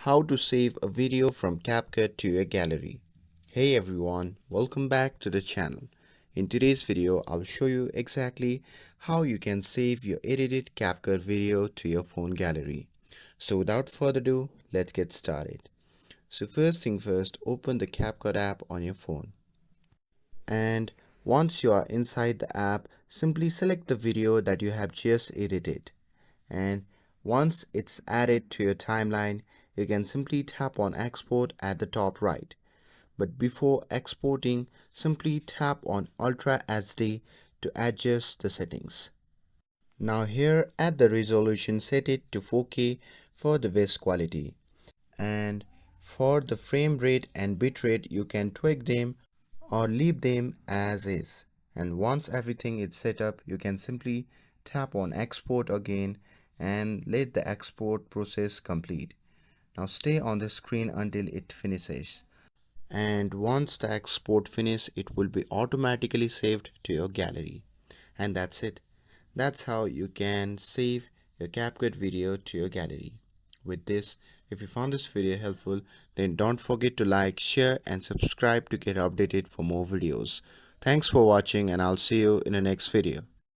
how to save a video from CapCut to your gallery. Hey everyone, welcome back to the channel. In today's video, I'll show you exactly how you can save your edited CapCut video to your phone gallery. So without further ado, let's get started. So first thing first, open the CapCut app on your phone. And once you are inside the app, simply select the video that you have just edited. And once it's added to your timeline, you can simply tap on export at the top right. But before exporting, simply tap on Ultra HD to adjust the settings. Now here at the resolution, set it to 4K for the best quality. And for the frame rate and bitrate, you can tweak them or leave them as is. And once everything is set up, you can simply tap on export again and let the export process complete. Now stay on the screen until it finishes. And once the export finishes, it will be automatically saved to your gallery. And that's it. That's how you can save your CapCut video to your gallery. With this, if you found this video helpful, then don't forget to like, share and subscribe to get updated for more videos. Thanks for watching and I'll see you in the next video.